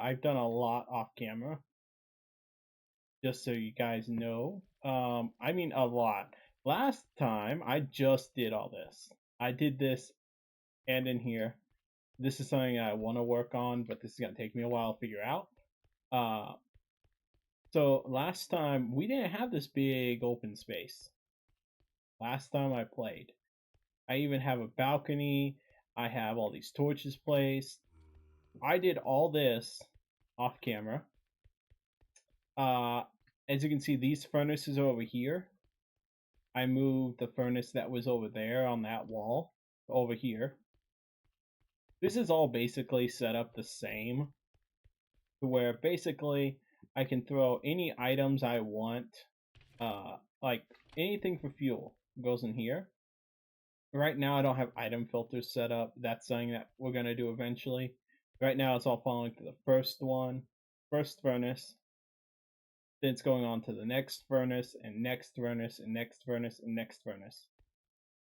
I've done a lot off camera, just so you guys know. I mean a lot. Last time I just did all this. I did this and in here. This is something I want to work on, but this is gonna take me a while to figure out. Uh, so last time we didn't have this big open space. Last time I played, I even have a balcony. I have all these torches placed. I did all this off camera. Uh, as you can see, these furnaces are over here. I moved the furnace that was over there on that wall over here. This is all basically set up the same, to where basically I can throw any items I want, like anything for fuel goes in here. Right now I don't have item filters set up. That's something that we're going to do eventually. Right now it's all following to the first one, first furnace. Then it's going on to the next furnace and next furnace and next furnace and next furnace.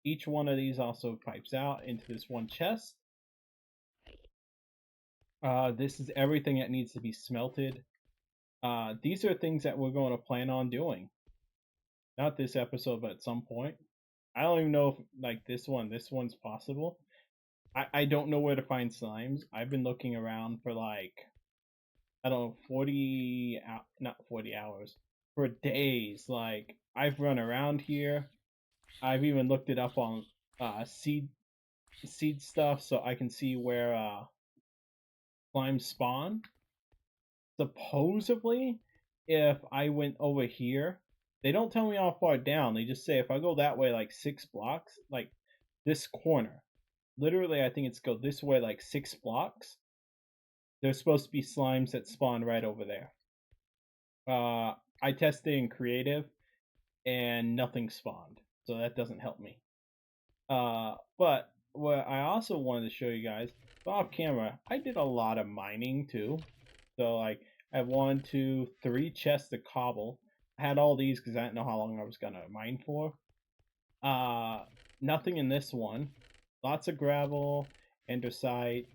Each one of these also pipes out into this one chest. This is everything that needs to be smelted. These are things that we're going to plan on doing. Not this episode, but at some point. I don't even know if like this one's possible. I don't know where to find slimes. I've been looking around for like, I don't know, 40 hours, for days. Like I've run around here. I've even looked it up on seed stuff so I can see where slimes spawn. Supposedly, if I went over here, they don't tell me how far down. They just say if I go that way like 6 blocks, like this corner, literally I think it's go this way like 6 blocks. There's supposed to be slimes that spawn right over there. I tested in creative and nothing spawned, so that doesn't help me. But what I also wanted to show you guys, off camera, I did a lot of mining too. So like I have 1, 2, 3 chests of cobble. I had all these because I didn't know how long I was gonna mine for. Nothing in this one. Lots of gravel, andesite,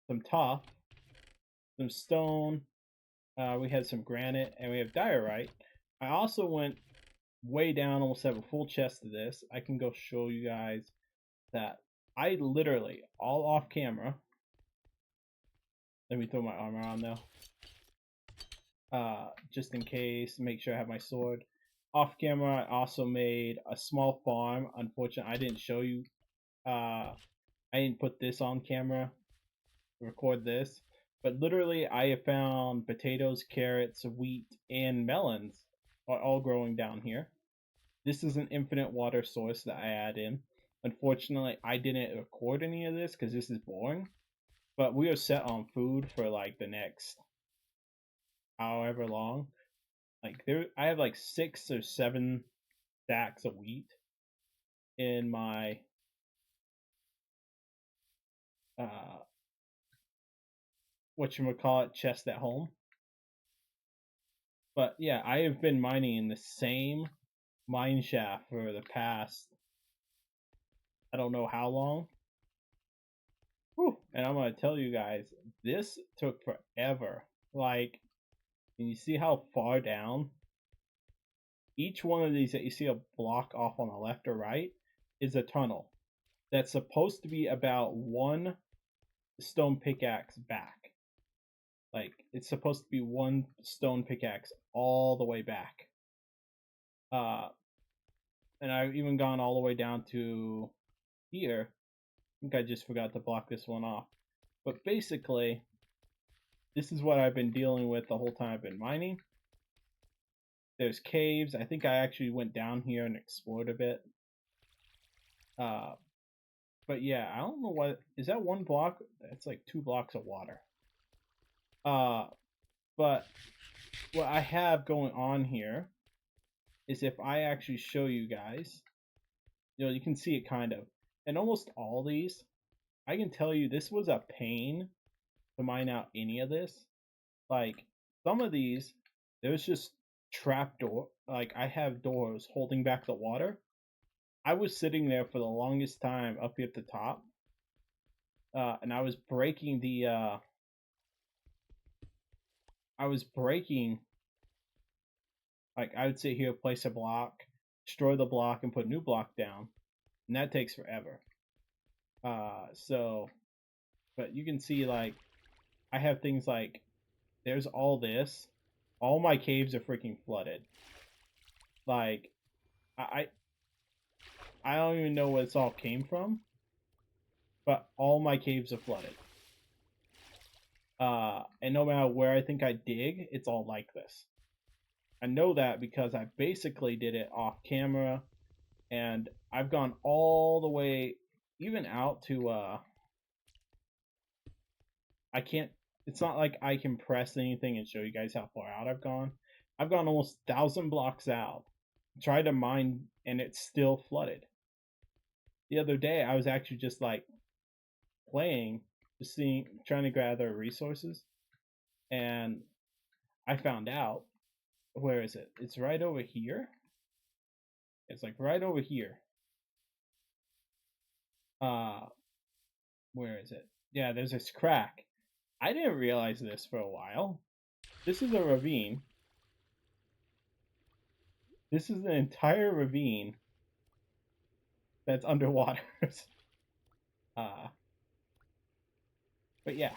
some tuff, some stone. We had some granite, and we have diorite. I also went way down, almost have a full chest of this. I can go show you guys that I literally, all off camera. Let me throw my armor on though. Just in case, make sure I have my sword. Off camera, I also made a small farm. Unfortunately, I didn't show you. I didn't put this on camera, record this. But literally, I have found potatoes, carrots, wheat, and melons are all growing down here. This is an infinite water source that I add in. Unfortunately, I didn't record any of this because this is boring. But we are set on food for like the next however long. Like there, I have like 6 or 7 stacks of wheat in my whatchamacallit chest at home. But yeah, I have been mining in the same mine shaft for the past, I don't know how long. Whew. And I'm gonna tell you guys, this took forever. Like, can you see how far down? Each one of these that you see a block off on the left or right is a tunnel that's supposed to be about 1 stone pickaxe back. Like, it's supposed to be 1 stone pickaxe all the way back. And I've even gone all the way down to here. I think I just forgot to block this one off. But basically, this is what I've been dealing with the whole time I've been mining. There's caves. I think I actually went down here and explored a bit. But yeah, I don't know what is that 1 block? That's like 2 blocks of water. But what I have going on here is if I actually show you guys, you can see it kind of. And almost all these, I can tell you this was a pain to mine out any of this. Like some of these, there's just trapdoor. Like I have doors holding back the water. I was sitting there for the longest time up here at the top, and I was breaking the I was breaking, like I would sit here, place a block, destroy the block, and put a new block down, and that takes forever. So, but you can see like I have things like there's all this, all my caves are freaking flooded. Like I I don't even know where this all came from, but all my caves are flooded. And no matter where I think I dig, it's all like this. I know that because I basically did it off camera, and I've gone all the way, even out to I can't. It's not like I can press anything and show you guys how far out I've gone. I've gone almost 1,000 blocks out, tried to mine, and it's still flooded. The other day, I was actually just like playing, just seeing, trying to gather resources, and I found out. Where is it? It's right over here. It's like right over here. Uh, where is it? Yeah, there's this crack. I didn't realize this for a while. This is a ravine. This is an entire ravine that's underwater. uh, but yeah.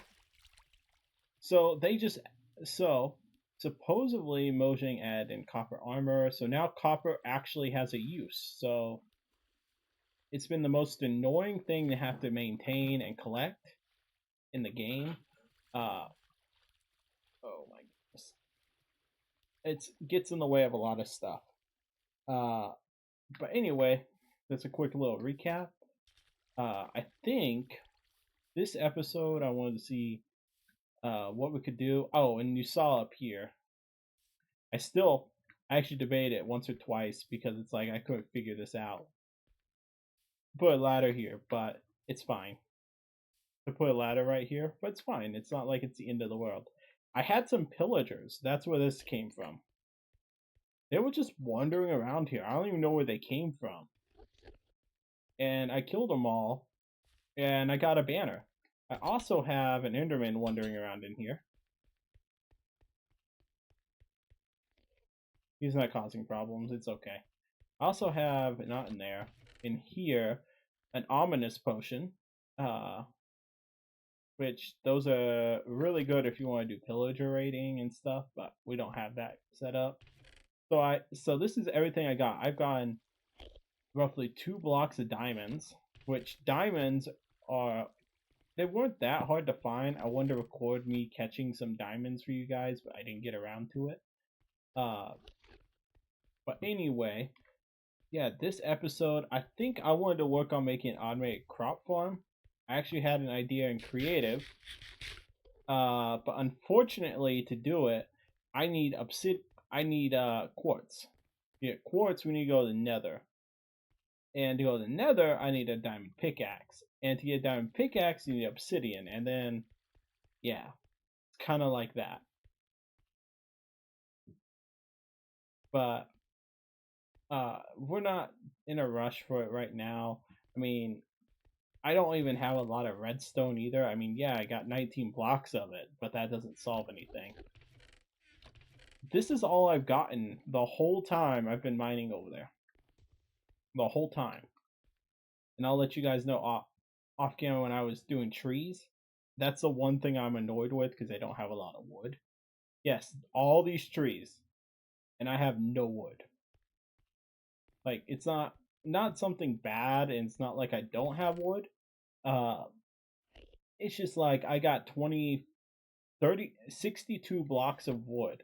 So they just so supposedly Mojang added in copper armor. So now copper actually has a use. So it's been the most annoying thing to have to maintain and collect in the game. Oh my goodness. It gets in the way of a lot of stuff. But anyway, that's a quick little recap. I think this episode I wanted to see what we could do. Oh, and you saw up here. I actually debated it once or twice because it's like I couldn't figure this out. Put a ladder here, but it's fine. To put a ladder right here, but it's fine. It's not like it's the end of the world. I had some pillagers. That's where this came from. They were just wandering around here. I don't even know where they came from. And I killed them all, and I got a banner. I also have an Enderman wandering around in here. He's not causing problems. It's okay. I also have, not in there, in here, an ominous potion. Which those are really good if you want to do pillager raiding and stuff, but we don't have that set up. So this is everything I got. I've gotten roughly 2 blocks of diamonds, which diamonds are, they weren't that hard to find. I wanted to record me catching some diamonds for you guys, but I didn't get around to it. But anyway, yeah, this episode, I think I wanted to work on making an automated crop farm. I actually had an idea in creative, but unfortunately to do it, I need quartz. To get quartz, we need to go to the nether. And to go to the nether, I need a diamond pickaxe. And to get a diamond pickaxe, you need obsidian. And then, yeah, it's kind of like that. But we're not in a rush for it right now. I mean, I don't even have a lot of redstone either. I mean, yeah, I got 19 blocks of it, but that doesn't solve anything. This is all I've gotten the whole time I've been mining over there. The whole time. And I'll let you guys know off camera when I was doing trees. That's the one thing I'm annoyed with because they don't have a lot of wood. Yes, all these trees, and I have no wood. Like, it's not something bad, and it's not like I don't have wood. It's just like I got 20, 30, 62 blocks of wood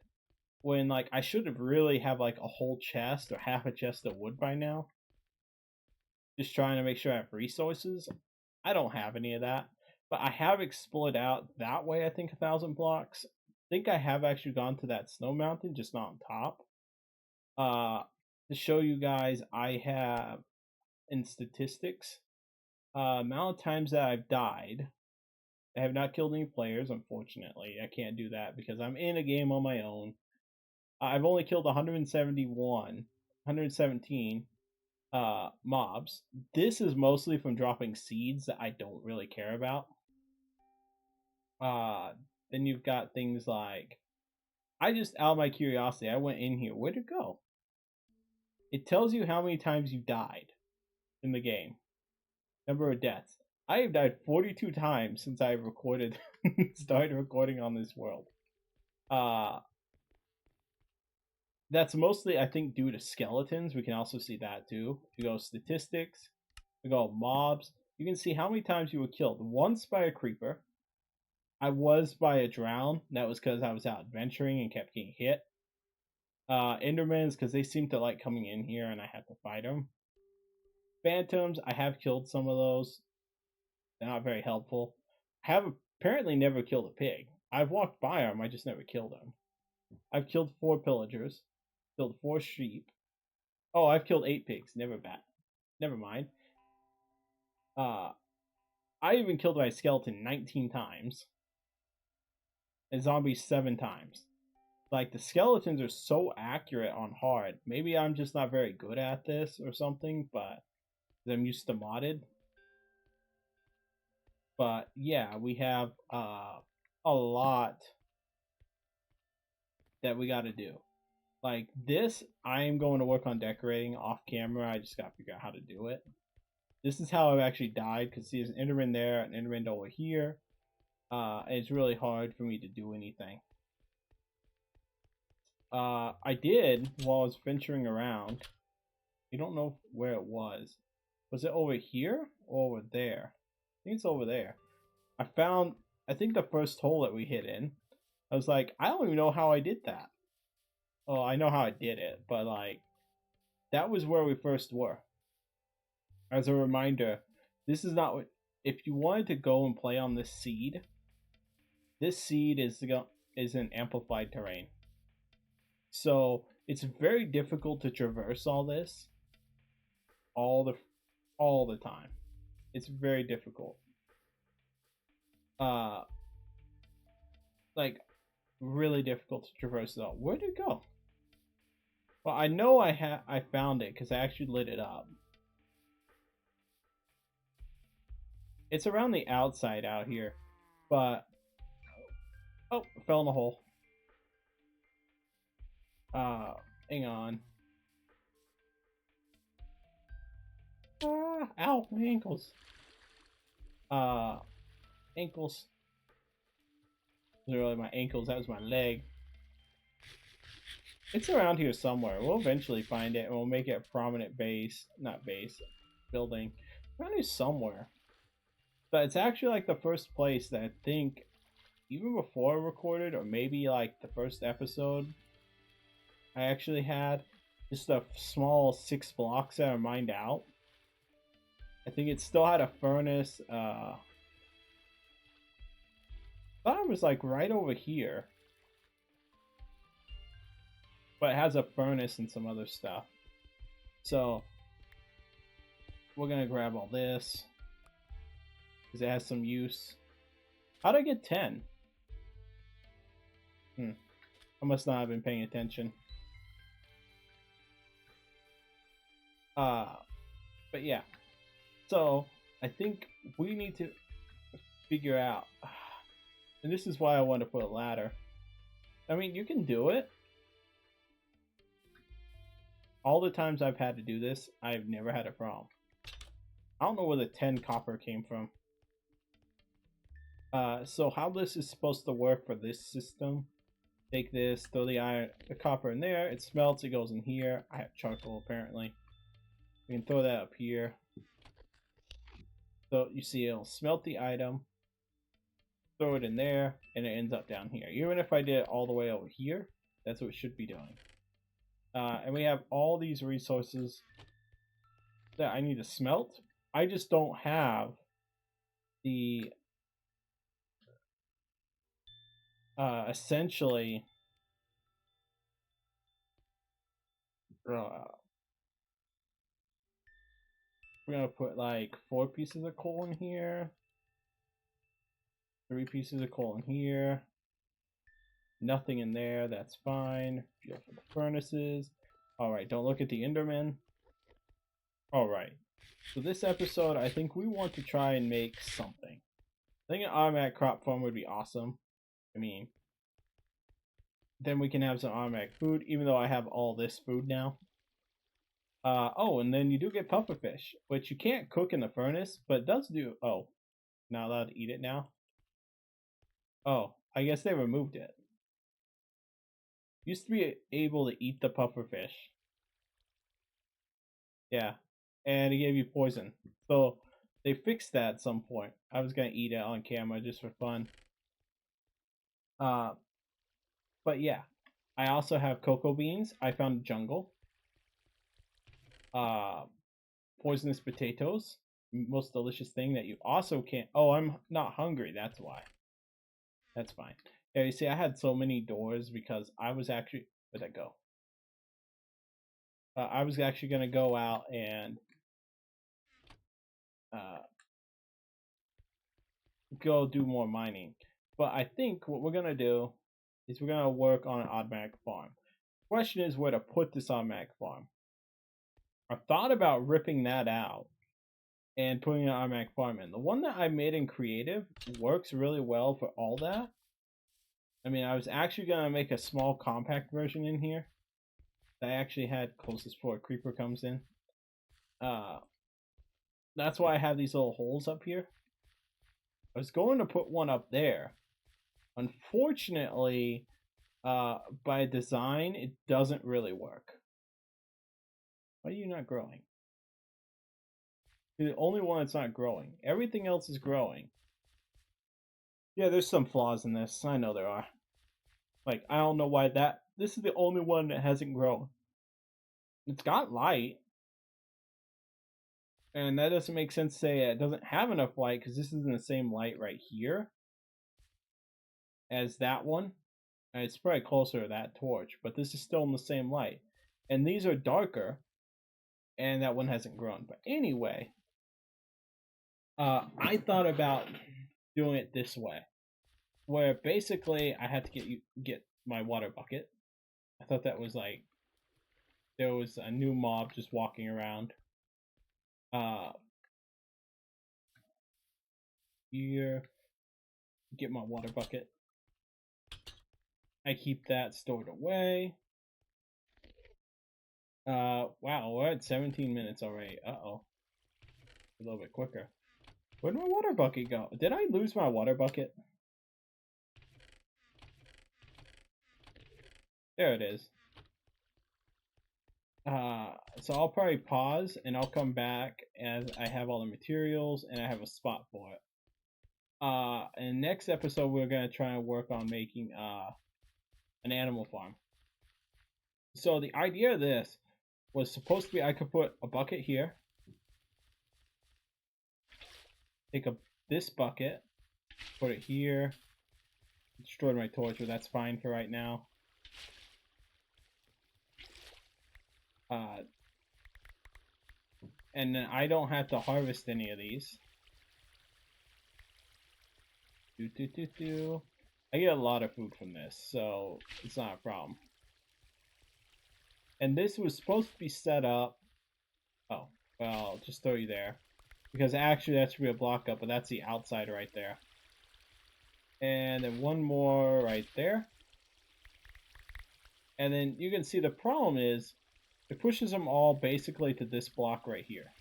when like I should have really have like a whole chest or half a chest of wood by now. Just trying to make sure I have resources. I don't have any of that, but I have explored out that way. I think 1,000 blocks. I think I have actually gone to that snow mountain, just not on top. To show you guys, I have in statistics amount of times that I've died. I have not killed any players, unfortunately. I can't do that because I'm in a game on my own. I've only killed 117 mobs. This is mostly from dropping seeds that I don't really care about. Then you've got things like I just, out of my curiosity, I went in here. Where'd it go? It tells you how many times you died in the game. Number of deaths. I have died 42 times since I recorded, started recording on this world. That's mostly, I think, due to skeletons. We can also see that too. If you go statistics, we go mobs, you can see how many times you were killed. Once by a creeper. I was by a drown. That was because I was out adventuring and kept getting hit. Endermans, because they seem to like coming in here and I had to fight them. Phantoms, I have killed some of those. They're not very helpful. I have apparently never killed a pig. I've walked by them, I just never killed them. I've killed 4 pillagers. Killed 4 sheep. Oh, I've killed 8 pigs. Never mind. I even killed my skeleton 19 times. And zombies 7 times. Like, the skeletons are so accurate on hard. Maybe I'm just not very good at this or something, but I'm used to modded. But yeah, we have a lot that we got to do. Like this, I am going to work on decorating off camera. I just got to figure out how to do it. This is how I've actually died, because there's an Enderman there, an Enderman over here. And it's really hard for me to do anything. I did, while I was venturing around, I don't know where it was. Was it over here or over there? I think it's over there. I found, I think, the first hole that we hit in. I was like, I don't even know how I did that. Well, I know how I did it, but like, that was where we first were. As a reminder, this is not what, if you wanted to go and play on this seed is an amplified terrain. So it's very difficult to traverse all this all the time. It's very difficult. Like really difficult to traverse it all. Where did it go? Well, I know I found it because I actually lit it up. It's around the outside out here, but oh, I fell in the hole. Hang on. Ow, my ankles. Ankles. Literally my ankles, that was my leg. It's around here somewhere. We'll eventually find it and we'll make it a prominent base. Not base. Building. Around here somewhere. But it's actually like the first place that I think, even before I recorded, or maybe like the first episode, I actually had just a small 6 blocks that are mined out. I think it still had a furnace. I thought it was like right over here. But it has a furnace and some other stuff. So we're gonna grab all this because it has some use. How did I get 10? I must not have been paying attention. But yeah. So I think we need to figure out, and this is why I want to put a ladder. I mean, you can do it. All the times I've had to do this, I've never had a problem. I don't know where the 10 copper came from. So how this is supposed to work for this system, take this, throw the copper in there, it smelts, it goes in here. I have charcoal apparently. We can throw that up here. So you see it'll smelt the item, throw it in there, and it ends up down here. Even if I did it all the way over here, that's what it should be doing. And we have all these resources that I need to smelt. I just don't have the essentially we're gonna put like 4 pieces of coal in here, 3 pieces of coal in here, nothing in there, that's fine. Fuel for the furnaces. Alright, don't look at the Enderman. Alright, so this episode, I think we want to try and make something. I think an automatic crop farm would be awesome. I mean, then we can have some automatic food, even though I have all this food now. Oh, and then you do get pufferfish, which you can't cook in the furnace, but it does do. Oh, not allowed to eat it now. Oh, I guess they removed it. Used to be able to eat the pufferfish. Yeah, and it gave you poison. So they fixed that at some point. I was gonna eat it on camera just for fun. But yeah, I also have cocoa beans. I found a jungle. Uh, Poisonous potatoes, most delicious thing that you also can't. Oh, I'm not hungry. That's why. That's fine. Yeah, you see, I had so many doors because I was actually. Where'd that go? I was actually gonna go out and uh, go do more mining. But I think what we're gonna do is we're gonna work on an automatic farm. Question is where to put this automatic farm. I've thought about ripping that out and putting an automatic farm in. The one that I made in creative works really well for all that. I mean, I was actually gonna make a small compact version in here that I actually had closest before a creeper comes in. That's why I have these little holes up here. I was going to put one up there. Unfortunately, by design, it doesn't really work. Why are you not growing? You're the only one that's not growing. Everything else is growing. Yeah, there's some flaws in this. I know there are. Like, I don't know why this is the only one that hasn't grown. It's got light. And that doesn't make sense to say it doesn't have enough light because this is in the same light right here as that one. And it's probably closer to that torch, but this is still in the same light. And these are darker, and that one hasn't grown. But anyway, I thought about doing it this way, where basically I had to get my water bucket. I thought that was like there was a new mob just walking around. Here, get my water bucket. I keep that stored away. Wow, we're at 17 minutes already. Uh-oh. A little bit quicker. Where'd my water bucket go? Did I lose my water bucket? There it is. So I'll probably pause and I'll come back as I have all the materials and I have a spot for it. In the next episode, we're gonna try and work on making an animal farm. So the idea of this was supposed to be I could put a bucket here, take this bucket, put it here, destroyed my torch, but that's fine for right now. And then I don't have to harvest any of these. I get a lot of food from this, so it's not a problem. And this was supposed to be set up. Oh, well, I'll just throw you there. Because actually that should be a block up, but that's the outside right there. And then one more right there. And then you can see the problem is it pushes them all basically to this block right here.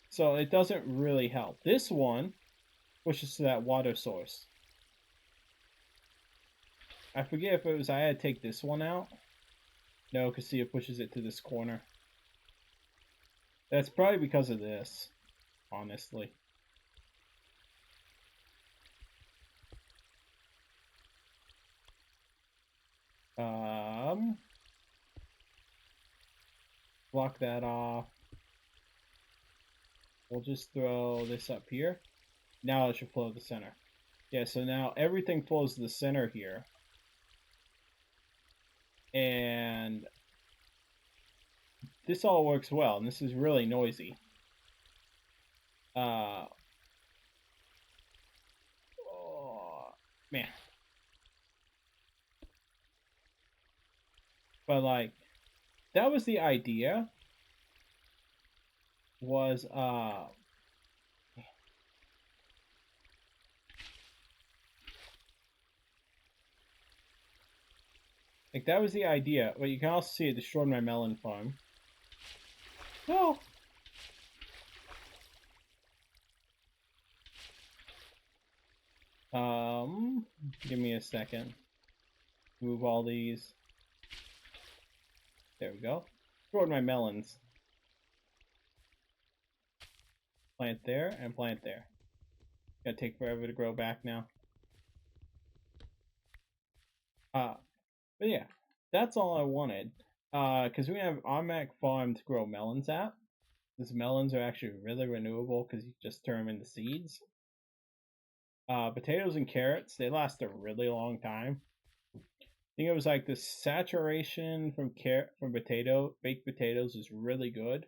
So it doesn't really help. This one pushes to that water source. I forget if it was I had to take this one out. No, because see it pushes it to this corner. That's probably because of this, honestly. Block that off. We'll just throw this up here. Now it should flow to the center. Yeah, so now everything flows to the center here. And this all works well, and this is really noisy. Oh, man. But like, that was the idea. Was Like, that was the idea. But you can also see it destroyed my melon farm. No! Give me a second. Move all these. There we go. Destroyed my melons. Plant there and plant there. Gotta take forever to grow back now. But yeah, that's all I wanted. Because we have automatic farm to grow melons at. These melons are actually really renewable because you just turn them into seeds. Potatoes and carrots, they last a really long time. I think it was like the saturation from baked potatoes is really good.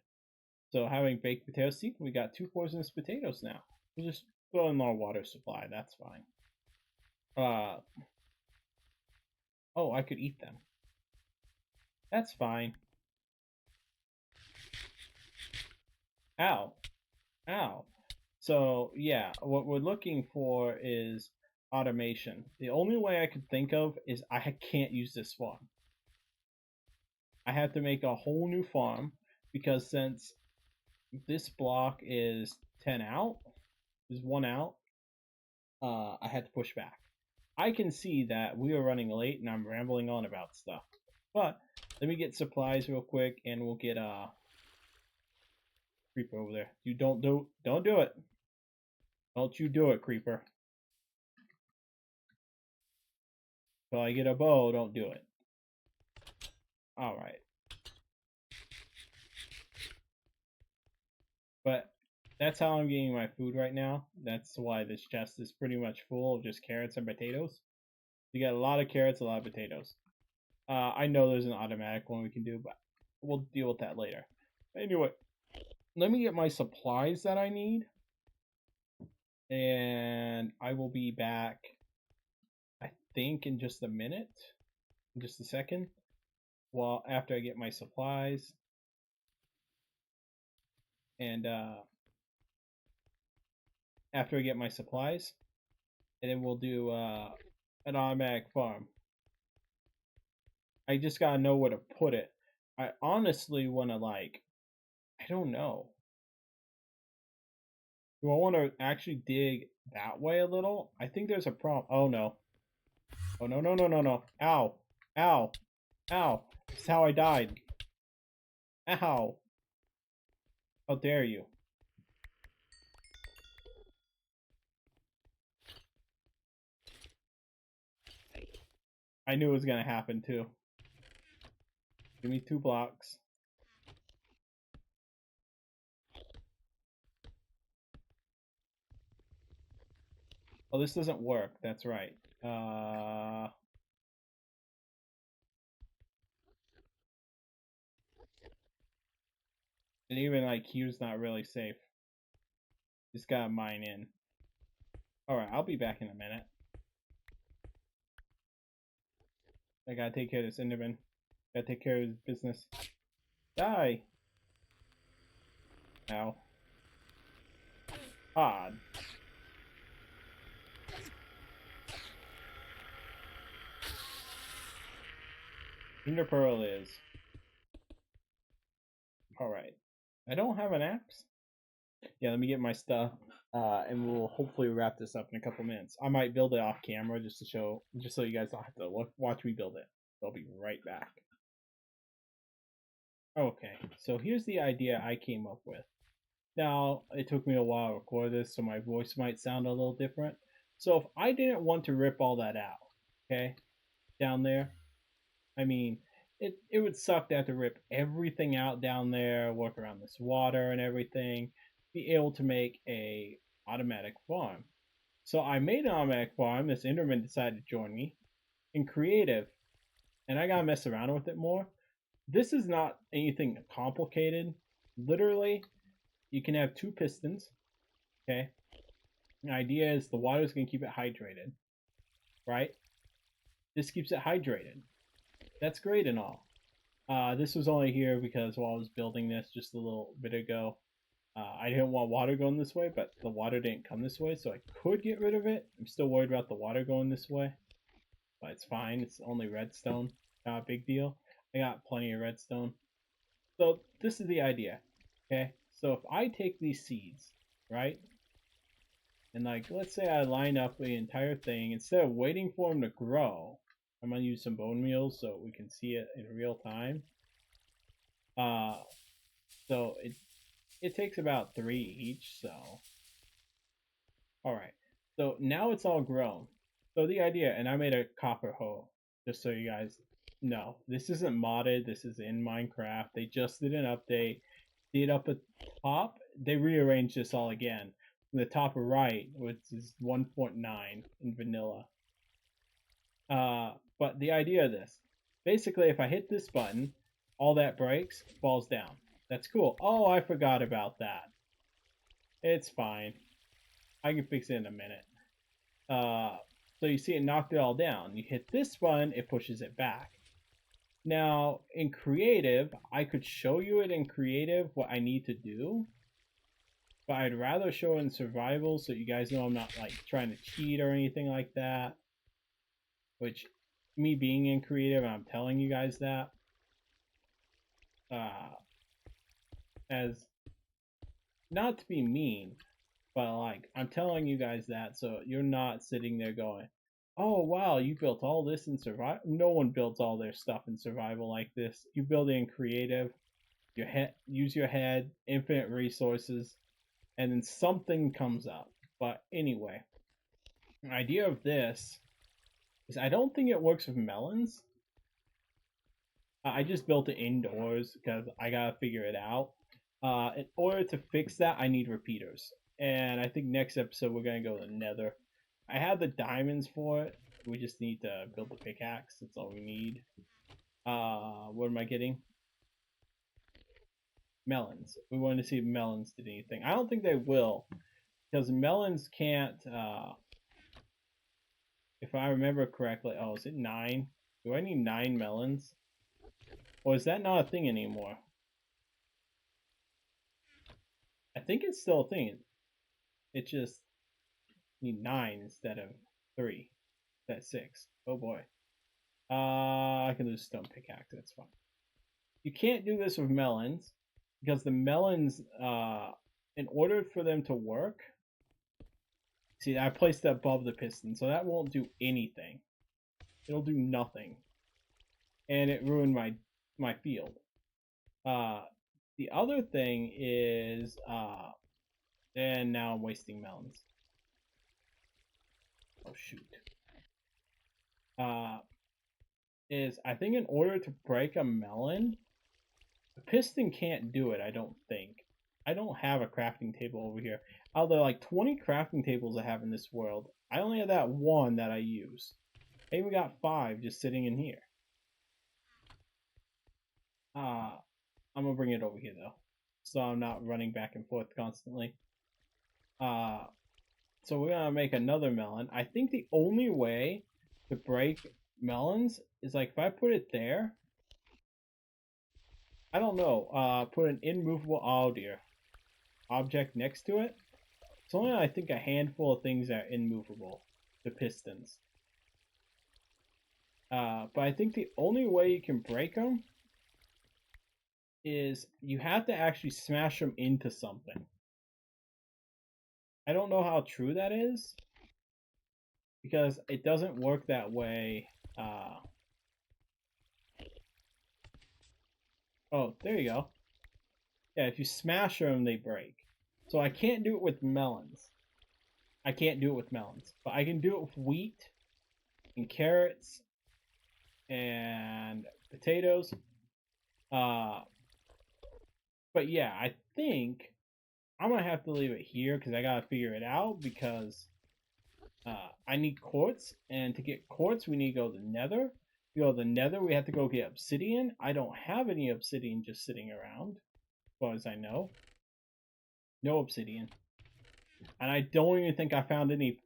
So having baked potatoes, see, we got 2 poisonous potatoes now. We'll just throw in our water supply, that's fine. Oh, I could eat them. That's fine. Ow. Ow. So, yeah, what we're looking for is automation. The only way I could think of is I can't use this farm. I have to make a whole new farm because since this block is 10 out, is 1 out, I had to push back. I can see that we are running late and I'm rambling on about stuff. But let me get supplies real quick and we'll get Creeper over there. You don't do it. Don't you do it, Creeper. Till I get a bow, don't do it. Alright. But that's how I'm getting my food right now. That's why this chest is pretty much full of just carrots and potatoes. You got a lot of carrots, a lot of potatoes. I know there's an automatic one we can do, but we'll deal with that later. Anyway, let me get my supplies that I need. And I will be back, I think, in just a minute. In just a second. Well, after I get my supplies. And after I get my supplies. And then we'll do an automatic farm. I just gotta know where to put it. I honestly want to, like, I don't know. Do I want to actually dig that way a little? I think there's a problem. Oh, no. Oh, no, no, no, no, no. Ow. Ow. Ow. This is how I died. Ow. How dare you. I knew it was going to happen, too. Give me 2 blocks. Oh, this doesn't work. That's right. And even, like, Q's not really safe. Just gotta mine in. Alright, I'll be back in a minute. I gotta take care of this Enderman. Gotta take care of his business. Die! Ow. Odd. Ender Pearl is. Alright. I don't have an axe. Yeah, let me get my stuff. And we'll hopefully wrap this up in a couple minutes. I might build it off camera just to show, just so you guys don't have to watch me build it. I'll be right back. Okay, so here's the idea I came up with. Now, it took me a while to record this, so my voice might sound a little different. So if I didn't want to rip all that out, okay, down there, I mean, it would suck to have to rip everything out down there, work around this water and everything, be able to make a automatic farm. So I made an automatic farm. This Enderman decided to join me in creative, and I gotta mess around with it more. This is not anything complicated. Literally, you can have 2 pistons. Okay. The idea is the water is gonna keep it hydrated, right? This keeps it hydrated. That's great and all. This was only here because while I was building this just a little bit ago, I didn't want water going this way, but the water didn't come this way, so I could get rid of it. I'm still worried about the water going this way, but it's fine. It's only redstone. Not a big deal. I got plenty of redstone. So this is the idea. Okay, so if I take these seeds, right, and like let's say I line up the entire thing instead of waiting for them to grow, I'm gonna use some bone meal so we can see it in real time. Uh, so it takes about 3 each. So all right, so now it's all grown. So the idea, and I made a copper hoe just so you guys know, this isn't modded. This is in Minecraft. They just did an update. See it up at top? They rearranged this all again. In the top right, which is 1.9 in vanilla. But the idea of this, basically, if I hit this button, all that breaks, falls down. That's cool. Oh, I forgot about that. It's fine. I can fix it in a minute. So you see it knocked it all down. You hit this button, it pushes it back. Now, in creative, I could show you it in creative what I need to do, but I'd rather show it in survival so you guys know I'm not like trying to cheat or anything like that. Which, me being in creative, I'm telling you guys that as not to be mean, but like I'm telling you guys that so you're not sitting there going, "Oh wow, you built all this in survival." No one builds all their stuff in survival like this. You build it in creative. Your head, use your head, infinite resources, and then something comes up. But anyway, the idea of this is I don't think it works with melons. I just built it indoors because I gotta figure it out. In order to fix that, I need repeaters. And I think next episode we're gonna go to the Nether. I have the diamonds for it. We just need to build the pickaxe. That's all we need. What am I getting? Melons. We wanted to see if melons did anything. I don't think they will, because melons can't. If I remember correctly, oh, is it 9? Do I need 9 melons? Or is that not a thing anymore? I think it's still a thing. It just need 9 instead of 3. That's 6. Oh boy. I can lose stone pickaxe. That's fine. You can't do this with melons because the melons, in order for them to work, see, I placed it above the piston, so that won't do anything. It'll do nothing, and it ruined my field. The other thing is, and now I'm wasting melons. Oh shoot. Is I think in order to break a melon, the piston can't do it, I don't think. I don't have a crafting table over here. Out of the like 20 crafting tables I have in this world, I only have that one that I use. I even got 5 just sitting in here. I'm gonna bring it over here though, so I'm not running back and forth constantly. So we're gonna make another melon. I think the only way to break melons is like if I put it there. I don't know. Put an immovable object next to it. It's only I think a handful of things that are immovable. The pistons. But I think the only way you can break them is you have to actually smash them into something. I don't know how true that is because it doesn't work that way. Oh, there you go. Yeah, if you smash them, they break. So I can't do it with melons. I can't do it with melons, but I can do it with wheat and carrots and potatoes. But yeah, I think I'm gonna have to leave it here because I gotta figure it out because I need quartz, and to get quartz we need to go to the Nether. To go to the Nether, we have to go get obsidian. I don't have any obsidian just sitting around, as far as I know. No obsidian, and I don't even think I found any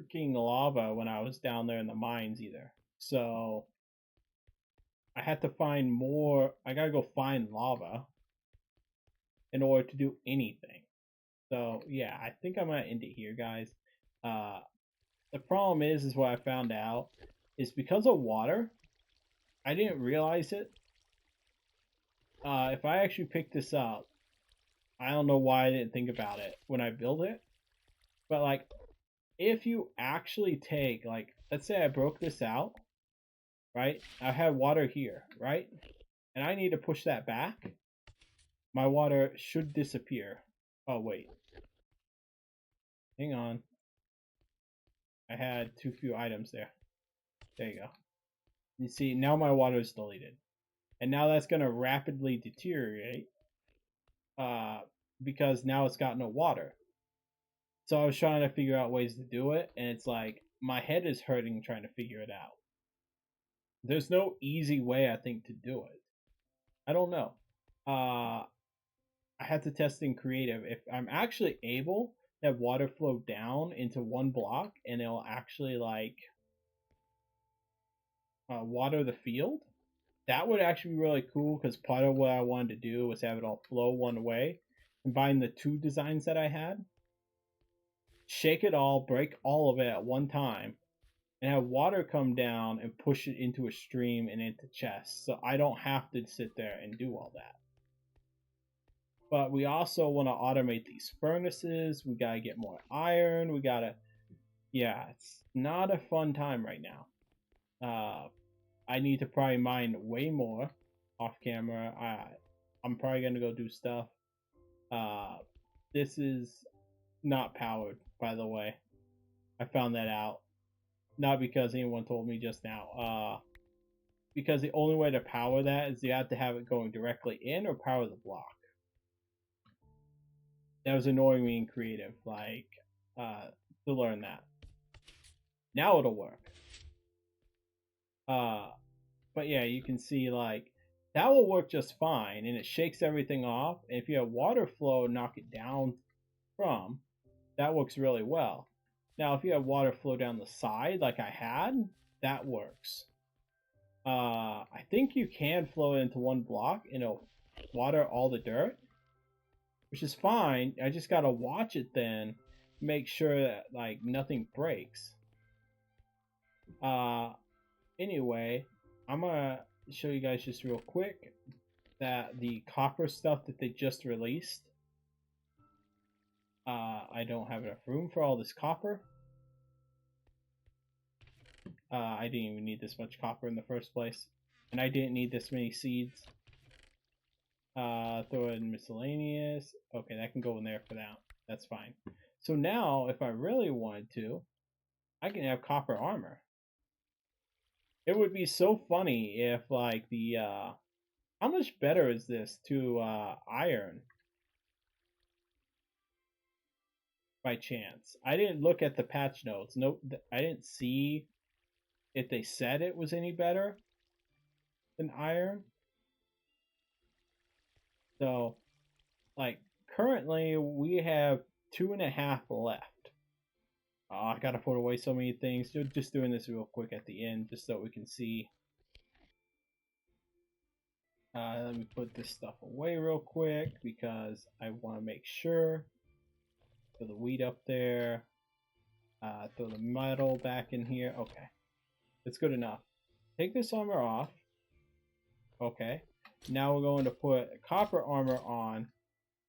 freaking lava when I was down there in the mines either. So I had to find more. I gotta go find lava in order to do anything. So yeah, I think I'm gonna end it here, guys. The problem is what I found out is because of water. I didn't realize it. If I actually pick this up, I don't know why I didn't think about it when I build it. But like, if you actually take, like, let's say I broke this out, right? I have water here, right? And I need to push that back. My water should disappear. Oh, wait. Hang on. I had too few items there. There you go. You see, now my water is deleted. And now that's going to rapidly deteriorate uh, because now it's got no water. So I was trying to figure out ways to do it, and it's like my head is hurting trying to figure it out. There's no easy way, I think, to do it. I don't know. I had to test in creative. If I'm actually able to have water flow down into one block and it'll actually like water the field, that would actually be really cool because part of what I wanted to do was have it all flow one way. Combine the two designs that I had, shake it all, break all of it at one time, and have water come down and push it into a stream and into chests. So I don't have to sit there and do all that. But we also want to automate these furnaces. We got to get more iron. We got to, yeah, it's not a fun time right now. I need to probably mine way more off camera. I'm probably going to go do stuff. This is not powered, by the way. I found that out. Not because anyone told me just now. Because the only way to power that is you have to have it going directly in or power the block. That was annoying me in creative, like, to learn that. Now it'll work. But yeah, you can see, like, that will work just fine, and it shakes everything off. And if you have water flow, knock it down from, that works really well. Now, if you have water flow down the side, like I had, that works. I think you can flow it into one block and it'll water all the dirt, which is fine. I just gotta watch it then, make sure that like nothing breaks. Anyway, I'm gonna show you guys just real quick that the copper stuff that they just released. I don't have enough room for all this copper. I didn't even need this much copper in the first place, and I didn't need this many seeds. Throw it in miscellaneous. Okay, that can go in there for now. That's fine. So now, if I really wanted to, I can have copper armor. It would be so funny if, like, the, how much better is this to, iron? By chance. I didn't look at the patch notes. Nope, I didn't see if they said it was any better than iron. So, like, currently we have 2.5 left. Oh, I gotta put away so many things. Just doing this real quick at the end, just so we can see. Let me put this stuff away real quick because I want to make sure. Throw the wheat up there. Throw the metal back in here. Okay, that's good enough. Take this armor off. Okay, now we're going to put copper armor on.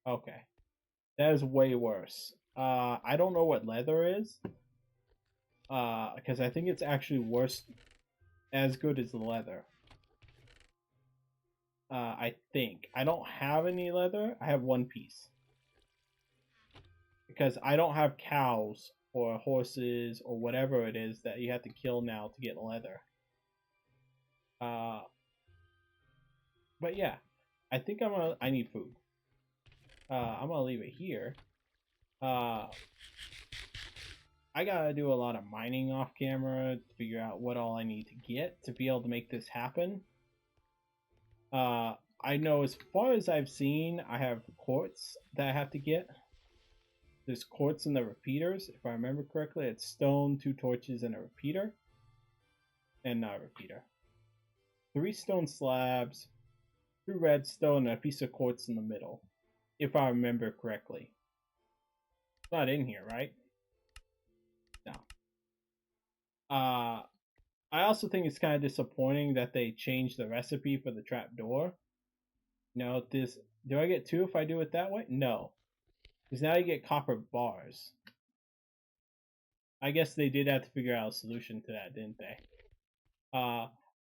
Okay, that is way worse. I don't know what leather is. Because I think it's actually worse, as good as leather. I think. I don't have any leather. I have one piece. Because I don't have cows or horses or whatever it is that you have to kill now to get leather. But yeah, I think I need food. I'm gonna leave it here. I gotta do a lot of mining off camera to figure out what all I need to get to be able to make this happen. I know as far as I've seen, I have quartz that I have to get. There's quartz in the repeaters, if I remember correctly. It's stone, 2 torches, and a repeater. And not a repeater. 3 stone slabs, 2 redstone, and a piece of quartz in the middle, if I remember correctly. It's not in here, right? No. I also think it's kind of disappointing that they changed the recipe for the trap door. No, this, do I get 2 if I do it that way? No, because now you get copper bars. I guess they did have to figure out a solution to that, didn't they?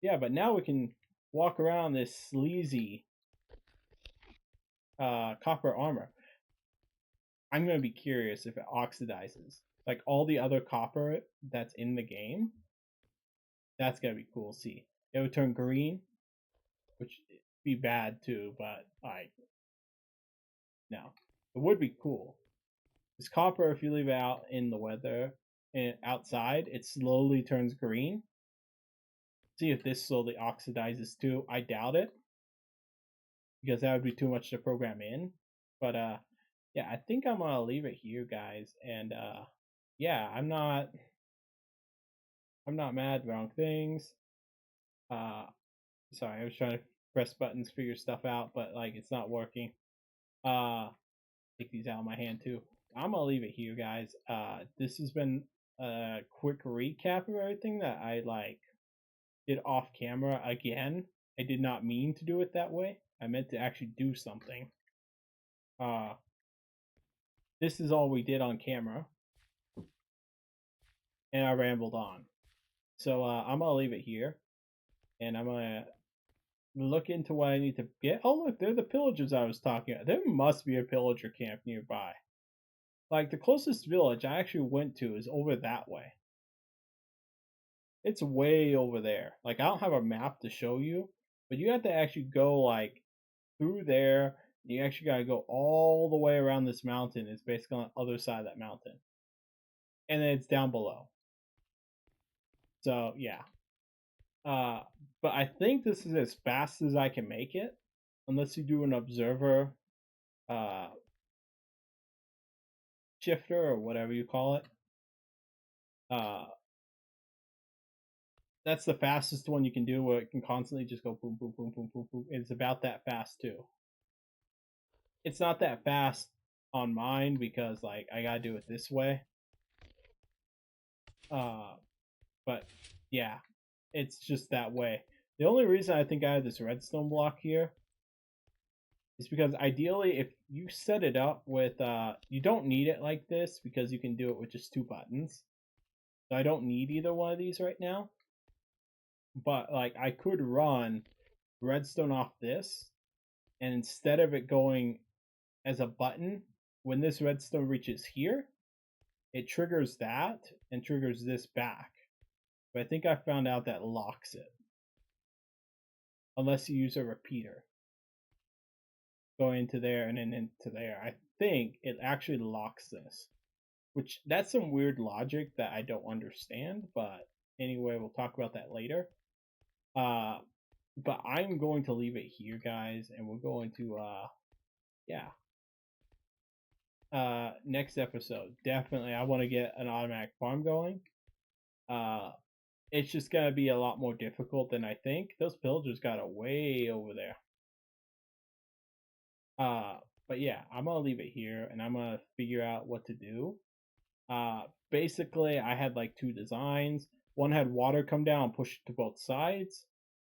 Yeah, but now we can walk around this sleazy copper armor. I'm gonna be curious if it oxidizes like all the other copper that's in the game. That's gonna be cool to see. It would turn green, which would be bad too, but like no, it would be cool. This copper, if you leave it out in the weather and outside, it slowly turns green. See if this slowly oxidizes too. I doubt it because that would be too much to program in. But yeah, I think I'm gonna leave it here, guys. And yeah, I'm not mad. Wrong things. Uh, sorry, I was trying to press buttons, figure stuff out, but like it's not working. Take these out of my hand too. I'm gonna leave it here, guys. This has been a quick recap of everything that I like did off camera. Again, I did not mean to do it that way. I meant to actually do something. Uh, this is all we did on camera, and I rambled on. So I'm gonna leave it here, and I'm gonna look into what I need to get. Oh look, they're the pillagers I was talking about. There must be a pillager camp nearby. Like the closest village I actually went to is over that way. It's way over there. Like I don't have a map to show you, but you have to actually go like through there. You actually gotta go all the way around this mountain. It's basically on the other side of that mountain, and then it's down below. So yeah, uh, but I think this is as fast as I can make it, unless you do an observer uh, shifter or whatever you call it. Uh, that's the fastest one you can do, where it can constantly just go boom, boom, boom, boom, boom, boom. It's about that fast too. It's not that fast on mine because like I gotta do it this way. Uh, but yeah, it's just that way. The only reason I think I have this redstone block here is because ideally, if you set it up with, you don't need it like this because you can do it with just 2 buttons. So I don't need either one of these right now. But like I could run redstone off this, and instead of it going as a button, when this redstone reaches here, it triggers that and triggers this back. But I think I found out that locks it. Unless you use a repeater. Going into there and then into there. I think it actually locks this. Which, that's some weird logic that I don't understand. But anyway, we'll talk about that later. But I'm going to leave it here, guys. And we're going to, yeah. Next episode, definitely I want to get an automatic farm going. It's just gonna be a lot more difficult than I think. Those pillagers got way over there. But yeah, I'm gonna leave it here and I'm gonna figure out what to do. Basically I had like 2 designs. One had water come down and push it to both sides.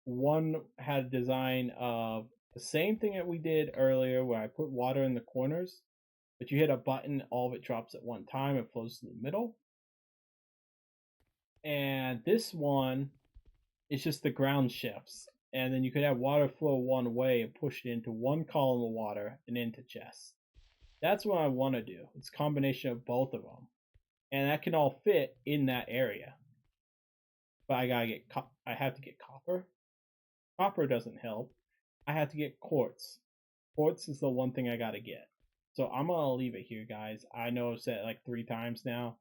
One had a design of the same thing that we did earlier where I put water in the corners, but you hit a button, all of it drops at one time, it flows to the middle. And this one is just the ground shifts. And then you could have water flow one way and push it into one column of water and into chests. That's what I want to do. It's a combination of both of them. And that can all fit in that area. But I have to get copper. Copper doesn't help. I have to get quartz. Quartz is the one thing I gotta get. So I'm gonna leave it here, guys. I know I've said it like 3 times now.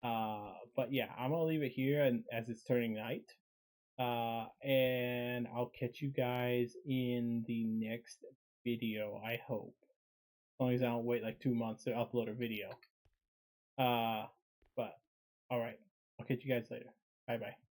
But yeah, I'm gonna leave it here and as it's turning night. And I'll catch you guys in the next video, I hope. As long as I don't wait like 2 months to upload a video. But alright. I'll catch you guys later. Bye bye.